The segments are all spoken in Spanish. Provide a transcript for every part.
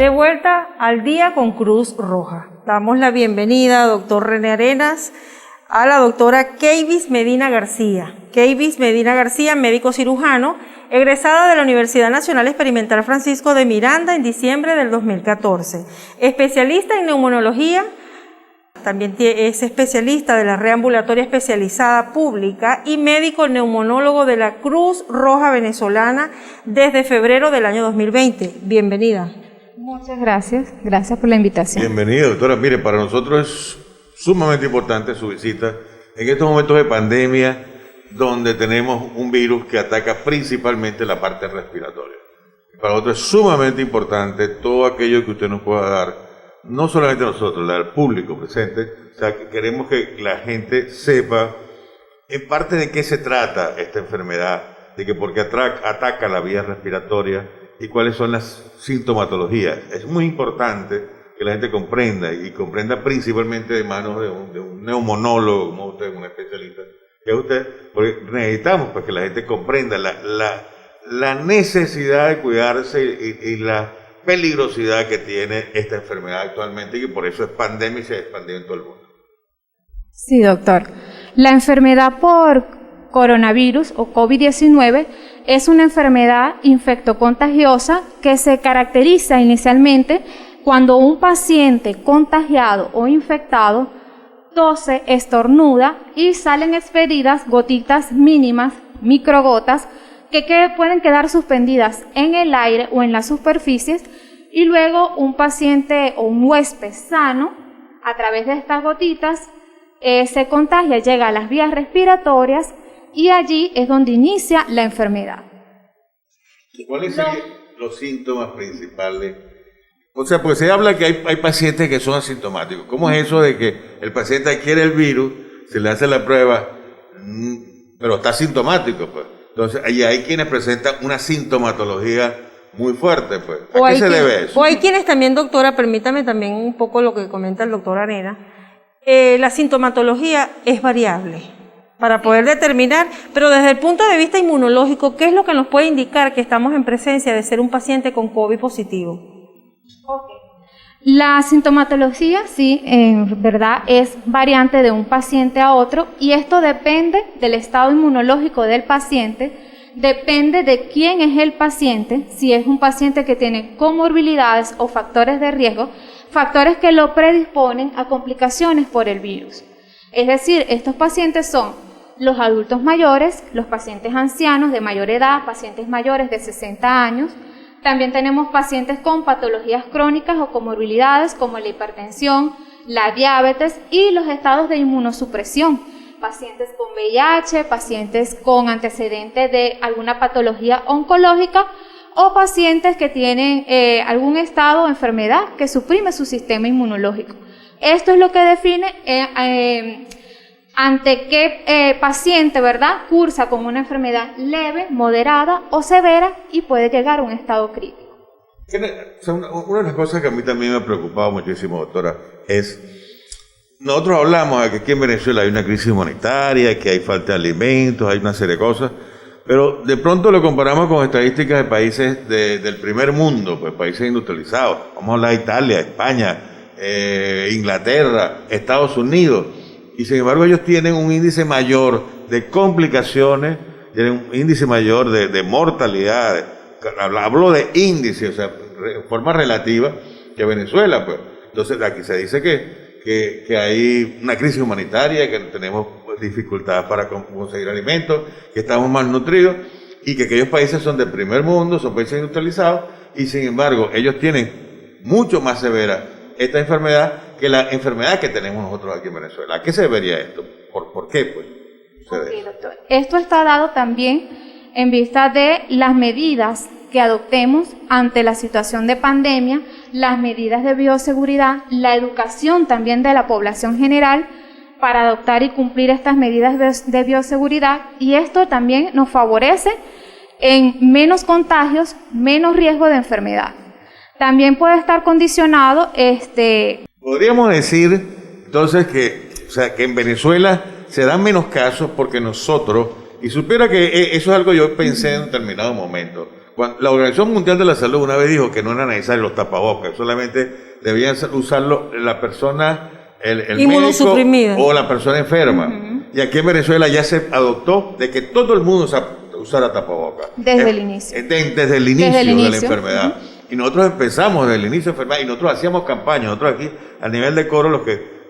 De vuelta al día con Cruz Roja. Damos la bienvenida, doctor René Arenas, a la doctora Keyvis Medina García. Keyvis Medina García, médico cirujano, egresada de la Universidad Nacional Experimental Francisco de Miranda en diciembre del 2014. Especialista en neumonología, también es especialista de la red ambulatoria especializada pública y médico neumonólogo de la Cruz Roja Venezolana desde febrero del año 2020. Bienvenida. Muchas gracias. Gracias por la invitación. Bienvenida, doctora. Mire, para nosotros es sumamente importante su visita en estos momentos de pandemia donde tenemos un virus que ataca principalmente la parte respiratoria. Para nosotros es sumamente importante todo aquello que usted nos pueda dar, no solamente a nosotros, al público presente. O sea, que queremos que la gente sepa en parte de qué se trata esta enfermedad, de que por qué ataca la vía respiratoria y cuáles son las sintomatologías. Es muy importante que la gente comprenda y comprenda principalmente de manos de un neumonólogo, como usted, un especialista, que es usted, porque necesitamos pues, que la gente comprenda la necesidad de cuidarse y la peligrosidad que tiene esta enfermedad actualmente y que por eso es pandemia y se ha expandido en todo el mundo. Sí, doctor. La enfermedad por coronavirus o COVID-19 es una enfermedad infectocontagiosa que se caracteriza inicialmente cuando un paciente contagiado o infectado tose, estornuda y salen expelidas gotitas mínimas, microgotas, que pueden quedar suspendidas en el aire o en las superficies y luego un paciente o un huésped sano, a través de estas gotitas, se contagia, llega a las vías respiratorias y allí es donde inicia la enfermedad. ¿Cuáles serían los síntomas principales? O sea, pues se habla que hay pacientes que son asintomáticos. ¿Cómo es eso de que el paciente adquiere el virus, se le hace la prueba, pero está asintomático, pues? Entonces, ahí hay quienes presentan una sintomatología muy fuerte, pues. ¿A qué se debe eso? O hay quienes también, doctora, permítame también un poco lo que comenta el doctor Arena, la sintomatología es variable para poder determinar, pero desde el punto de vista inmunológico, ¿qué es lo que nos puede indicar que estamos en presencia de ser un paciente con COVID positivo? Okay. La sintomatología, sí, en verdad es variante de un paciente a otro y esto depende del estado inmunológico del paciente, depende de quién es el paciente, si es un paciente que tiene comorbilidades o factores de riesgo, factores que lo predisponen a complicaciones por el virus. Es decir, estos pacientes son los adultos mayores, los pacientes ancianos de mayor edad, pacientes mayores de 60 años, también tenemos pacientes con patologías crónicas o comorbilidades como la hipertensión, la diabetes y los estados de inmunosupresión, pacientes con VIH, pacientes con antecedentes de alguna patología oncológica o pacientes que tienen algún estado o enfermedad que suprime su sistema inmunológico. Esto es lo que define ante qué paciente, ¿verdad?, cursa con una enfermedad leve, moderada o severa y puede llegar a un estado crítico. Una de las cosas que a mí también me ha preocupado muchísimo, doctora, es, nosotros hablamos de que aquí en Venezuela hay una crisis humanitaria, que hay falta de alimentos, hay una serie de cosas, pero de pronto lo comparamos con estadísticas de países del primer mundo, pues países industrializados. Vamos a hablar de Italia, España, Inglaterra, Estados Unidos. Y sin embargo ellos tienen un índice mayor de complicaciones, tienen un índice mayor de mortalidad, hablo de índice, o sea, de forma relativa, que Venezuela, pues. Entonces aquí se dice que hay una crisis humanitaria, que tenemos dificultades para conseguir alimentos, que estamos malnutridos, y que aquellos países son del primer mundo, son países industrializados, y sin embargo ellos tienen mucho más severa esta enfermedad que la enfermedad que tenemos nosotros aquí en Venezuela. ¿A qué se debería esto? ¿Por qué, pues? Okay, doctor. Esto está dado también en vista de las medidas que adoptemos ante la situación de pandemia, las medidas de bioseguridad, la educación también de la población general para adoptar y cumplir estas medidas de bioseguridad, y esto también nos favorece en menos contagios, menos riesgo de enfermedad. También puede estar condicionado Podríamos decir entonces que en Venezuela se dan menos casos porque nosotros, y supiera que eso es algo que yo pensé en un determinado momento, La Organización Mundial de la Salud una vez dijo que no era necesario los tapabocas, solamente debían usarlo la persona, el médico o la persona enferma. Y aquí en Venezuela ya se adoptó de que todo el mundo usara tapabocas. Desde el inicio. Desde el inicio de la enfermedad. Y nosotros empezamos desde el inicio de la enfermedad y nosotros hacíamos campañas. Nosotros aquí, a nivel de Coro, los que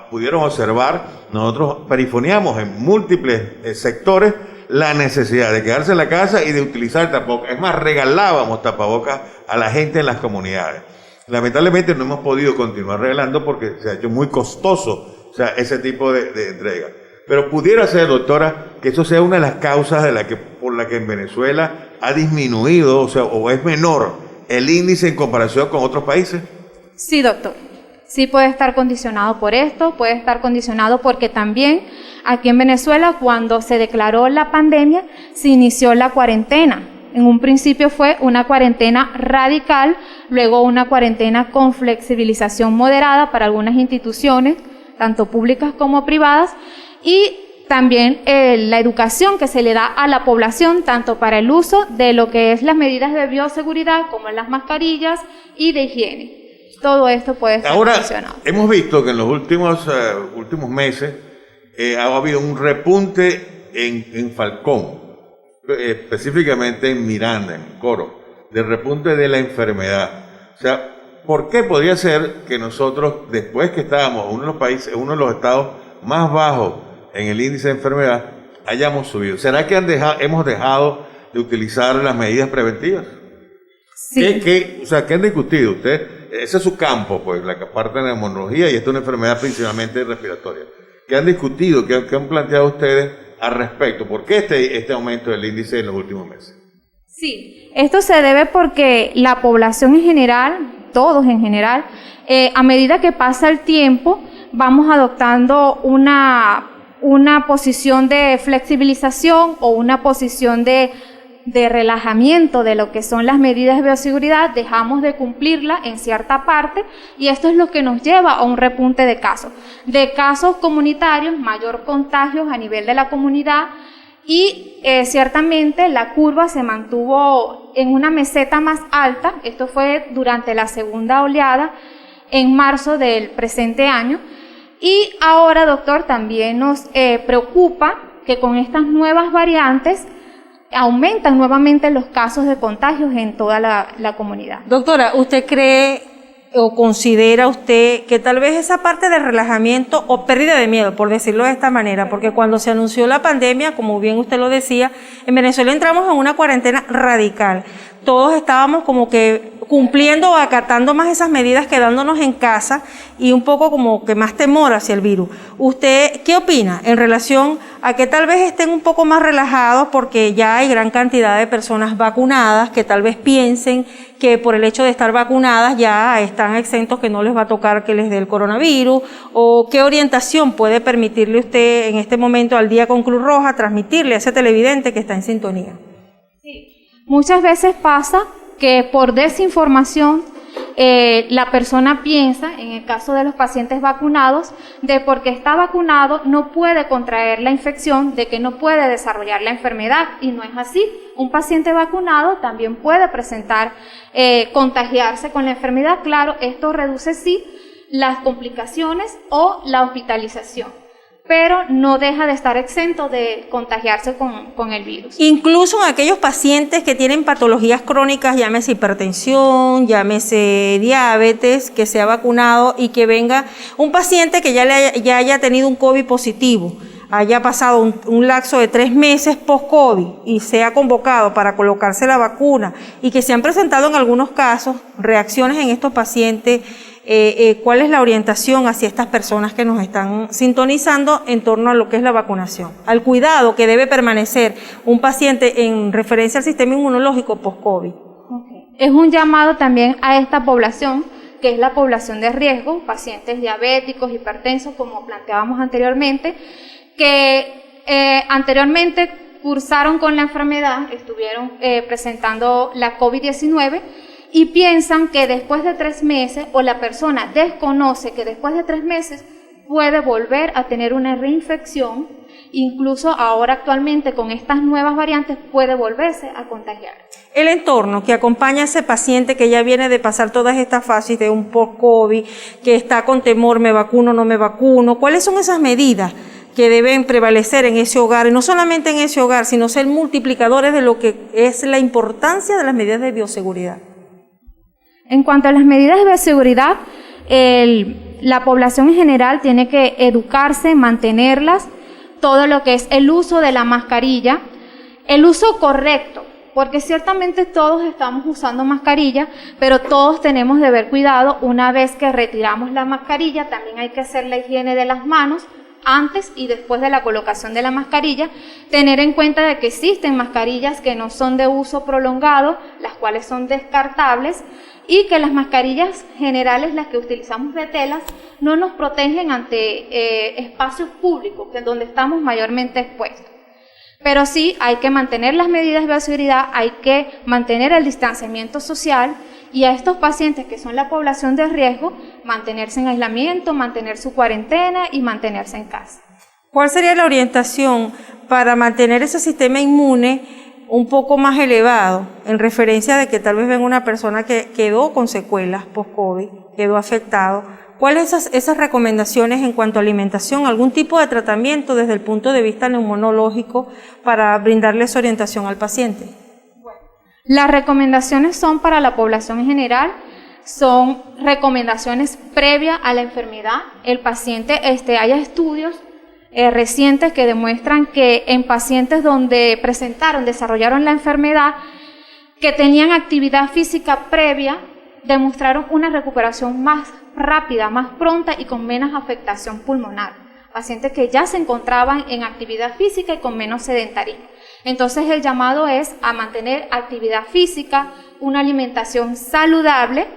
pudieron observar, nosotros perifoneamos en múltiples sectores la necesidad de quedarse en la casa y de utilizar tapabocas. Es más, regalábamos tapabocas a la gente en las comunidades. Lamentablemente no hemos podido continuar regalando porque se ha hecho muy costoso, ese tipo de entrega. Pero pudiera ser, doctora, que eso sea una de las causas por la que en Venezuela ha disminuido, o es menor el índice en comparación con otros países. Sí, doctor. Sí puede estar condicionado por esto, puede estar condicionado porque también aquí en Venezuela, cuando se declaró la pandemia, se inició la cuarentena. En un principio fue una cuarentena radical, luego una cuarentena con flexibilización moderada para algunas instituciones, tanto públicas como privadas, y también la educación que se le da a la población, tanto para el uso de lo que es las medidas de bioseguridad, como las mascarillas y de higiene. Todo esto puede estar condicionado. Ahora, hemos visto que en los últimos meses ha habido un repunte en Falcón, específicamente en Miranda, en Coro, del repunte de la enfermedad. ¿Por qué podría ser que nosotros, después que estábamos en uno de los estados más bajos en el índice de enfermedad, hayamos subido? ¿Será que hemos dejado de utilizar las medidas preventivas? Sí. ¿Qué han discutido ustedes? Ese es su campo, pues, la parte de neumonología, y esta es una enfermedad principalmente respiratoria. ¿Qué han discutido? ¿Qué han planteado ustedes al respecto? ¿Por qué este aumento del índice en los últimos meses? Sí, esto se debe porque la población en general, todos en general, a medida que pasa el tiempo, vamos adoptando una posición de flexibilización o una posición de relajamiento de lo que son las medidas de bioseguridad, dejamos de cumplirla en cierta parte y esto es lo que nos lleva a un repunte de casos comunitarios, mayor contagios a nivel de la comunidad y ciertamente la curva se mantuvo en una meseta más alta. Esto fue durante la segunda oleada en marzo del presente año y ahora, doctor, también nos preocupa que con estas nuevas variantes aumentan nuevamente los casos de contagios en toda la comunidad. Doctora, ¿usted cree o considera usted que tal vez esa parte del relajamiento o pérdida de miedo, por decirlo de esta manera, porque cuando se anunció la pandemia, como bien usted lo decía, en Venezuela entramos en una cuarentena radical, todos estábamos como que cumpliendo o acatando más esas medidas, quedándonos en casa y un poco como que más temor hacia el virus. ¿Usted qué opina en relación a que tal vez estén un poco más relajados porque ya hay gran cantidad de personas vacunadas que tal vez piensen que por el hecho de estar vacunadas ya están exentos, que no les va a tocar que les dé el coronavirus? ¿O qué orientación puede permitirle usted en este momento al Día con Cruz Roja transmitirle a ese televidente que está en sintonía? Sí, muchas veces pasa que por desinformación la persona piensa, en el caso de los pacientes vacunados, de porque está vacunado no puede contraer la infección, de que no puede desarrollar la enfermedad, y no es así. Un paciente vacunado también puede presentar, contagiarse con la enfermedad. Claro, esto reduce sí las complicaciones o la hospitalización, pero no deja de estar exento de contagiarse con el virus. Incluso en aquellos pacientes que tienen patologías crónicas, llámese hipertensión, llámese diabetes, que se ha vacunado y que venga un paciente que ya haya tenido un COVID positivo, haya pasado un lapso de 3 meses post-COVID y sea convocado para colocarse la vacuna y que se han presentado en algunos casos reacciones en estos pacientes. ¿Cuál es la orientación hacia estas personas que nos están sintonizando en torno a lo que es la vacunación? Al cuidado que debe permanecer un paciente en referencia al sistema inmunológico post-COVID. Okay. Es un llamado también a esta población, que es la población de riesgo, pacientes diabéticos, hipertensos, como planteábamos anteriormente, que anteriormente cursaron con la enfermedad, estuvieron presentando la COVID-19, y piensan que después de 3 meses, o la persona desconoce que después de 3 meses puede volver a tener una reinfección incluso ahora actualmente con estas nuevas variantes puede volverse a contagiar. El entorno que acompaña a ese paciente que ya viene de pasar todas estas fases de un post-COVID, que está con temor, me vacuno, no me vacuno, ¿cuáles son esas medidas que deben prevalecer en ese hogar? Y no solamente en ese hogar, sino ser multiplicadores de lo que es la importancia de las medidas de bioseguridad. En cuanto a las medidas de bioseguridad, la población en general tiene que educarse, mantenerlas, todo lo que es el uso de la mascarilla, el uso correcto, porque ciertamente todos estamos usando mascarilla, pero todos tenemos de ver cuidado. Una vez que retiramos la mascarilla, también hay que hacer la higiene de las manos antes y después de la colocación de la mascarilla, tener en cuenta de que existen mascarillas que no son de uso prolongado, las cuales son descartables, y que las mascarillas generales, las que utilizamos de telas, no nos protegen ante espacios públicos, que es donde estamos mayormente expuestos. Pero sí hay que mantener las medidas de bioseguridad, hay que mantener el distanciamiento social, y a estos pacientes que son la población de riesgo, mantenerse en aislamiento, mantener su cuarentena y mantenerse en casa. ¿Cuál sería la orientación para mantener ese sistema inmune un poco más elevado, en referencia de que tal vez venga una persona que quedó con secuelas post-COVID, quedó afectado? ¿Cuáles son esas recomendaciones en cuanto a alimentación, algún tipo de tratamiento desde el punto de vista neumonológico para brindarle esa orientación al paciente? Las recomendaciones son para la población en general, son recomendaciones previas a la enfermedad. El paciente, hay estudios recientes que demuestran que en pacientes donde desarrollaron la enfermedad, que tenían actividad física previa, demostraron una recuperación más rápida, más pronta y con menos afectación pulmonar. Pacientes que ya se encontraban en actividad física y con menos sedentarismo. Entonces el llamado es a mantener actividad física, una alimentación saludable.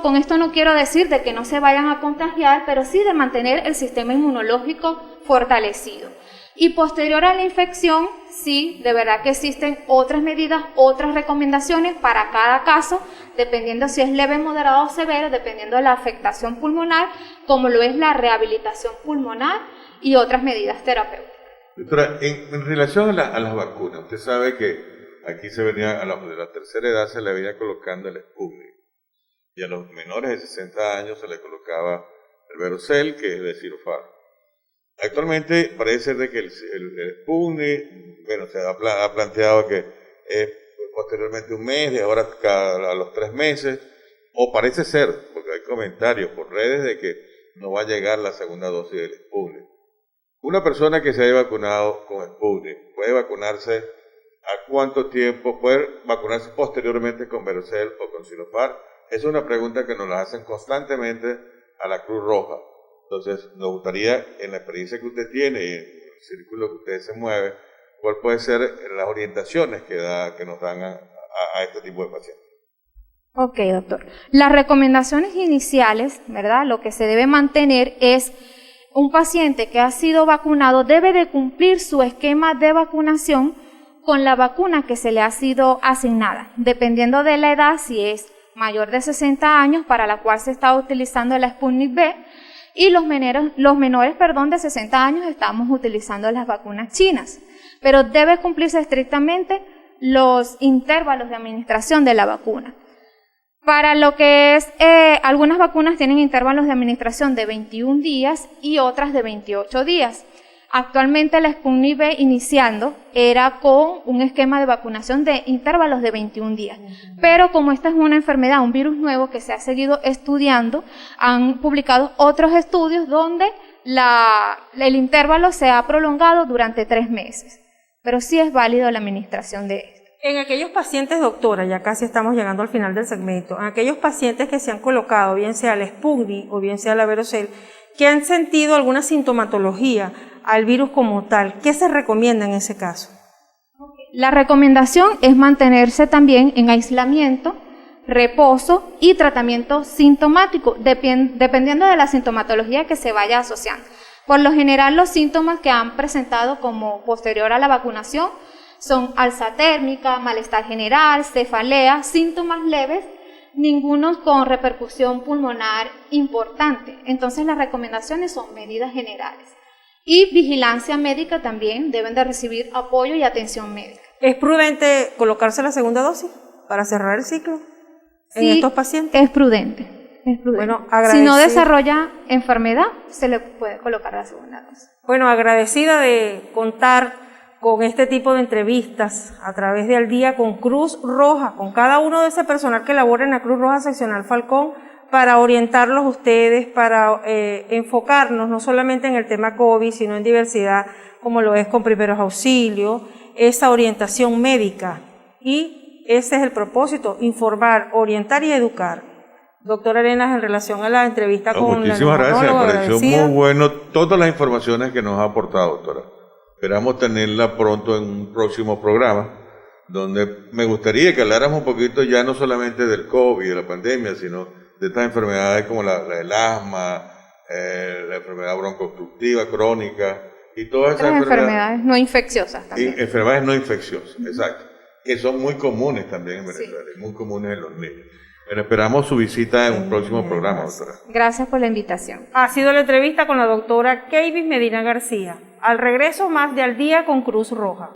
Con esto no quiero decir de que no se vayan a contagiar, pero sí de mantener el sistema inmunológico fortalecido. Y posterior a la infección, sí, de verdad que existen otras medidas, otras recomendaciones para cada caso, dependiendo si es leve, moderado o severo, dependiendo de la afectación pulmonar, como lo es la rehabilitación pulmonar y otras medidas terapéuticas. Doctora, en relación a las vacunas, usted sabe que aquí se venía, a los de la tercera edad se le venía colocando el Sputnik, y a los menores de 60 años se le colocaba el Verocell, que es de Sinopharm. Actualmente parece ser de que el Sputnik, bueno, se ha planteado que posteriormente un mes, de ahora a los 3 meses, o parece ser, porque hay comentarios por redes de que no va a llegar la segunda dosis del Sputnik. Una persona que se haya vacunado con Sputnik, ¿puede vacunarse a cuánto tiempo? ¿Puede vacunarse posteriormente con Verocell o con Sinopharm? Es una pregunta que nos la hacen constantemente a la Cruz Roja. Entonces, nos gustaría, en la experiencia que usted tiene y en el círculo que usted se mueve, cuál puede ser las orientaciones que nos dan a este tipo de pacientes. Ok, doctor. Las recomendaciones iniciales, ¿verdad? Lo que se debe mantener es un paciente que ha sido vacunado debe de cumplir su esquema de vacunación con la vacuna que se le ha sido asignada, dependiendo de la edad, si es mayor de 60 años, para la cual se está utilizando la Sputnik V, y los menores de 60 años estamos utilizando las vacunas chinas, pero debe cumplirse estrictamente los intervalos de administración de la vacuna. Para lo que es, algunas vacunas tienen intervalos de administración de 21 días y otras de 28 días. Actualmente la Sputnik V iniciando era con un esquema de vacunación de intervalos de 21 días. Pero como esta es una enfermedad, un virus nuevo que se ha seguido estudiando, han publicado otros estudios donde el intervalo se ha prolongado durante 3 meses. Pero sí es válido la administración de esto. En aquellos pacientes, doctora, ya casi estamos llegando al final del segmento, en aquellos pacientes que se han colocado, bien sea la Sputnik o bien sea la Verocell, que han sentido alguna sintomatología al virus como tal, ¿qué se recomienda en ese caso? La recomendación es mantenerse también en aislamiento, reposo y tratamiento sintomático, dependiendo de la sintomatología que se vaya asociando. Por lo general, los síntomas que han presentado como posterior a la vacunación son alza térmica, malestar general, cefalea, síntomas leves, ninguno con repercusión pulmonar importante. Entonces las recomendaciones son medidas generales. Y vigilancia médica también, deben de recibir apoyo y atención médica. ¿Es prudente colocarse la segunda dosis para cerrar el ciclo en Sí, estos pacientes? es prudente. Es prudente. Bueno, si no agradecida. desarrolla enfermedad, se le puede colocar la segunda dosis. Bueno, agradecida de contar con este tipo de entrevistas a través de Al Día con Cruz Roja, con cada uno de ese personal que labora en la Cruz Roja Seccional Falcón, para orientarlos a ustedes, para enfocarnos no solamente en el tema COVID, sino en diversidad, como lo es con primeros auxilios, esa orientación médica. Y ese es el propósito, informar, orientar y educar. Doctor Arenas, en relación a la entrevista con muchísimas la gracias, me neumonóloga, pareció agradecida. muy bueno todas las informaciones que nos ha aportado, doctora. Esperamos tenerla pronto en un próximo programa, donde me gustaría que habláramos un poquito ya no solamente del COVID, de la pandemia, sino de estas enfermedades como el asma, la enfermedad broncoobstructiva crónica y todas esas Otras enfermedades no infecciosas también. Y enfermedades no infecciosas, exacto, que son muy comunes también en Venezuela, y muy comunes en los niños. Pero esperamos su visita en un próximo programa, doctora. Gracias por la invitación. Ha sido la entrevista con la doctora Keivis Medina García. Al regreso, más de Al Día con Cruz Roja.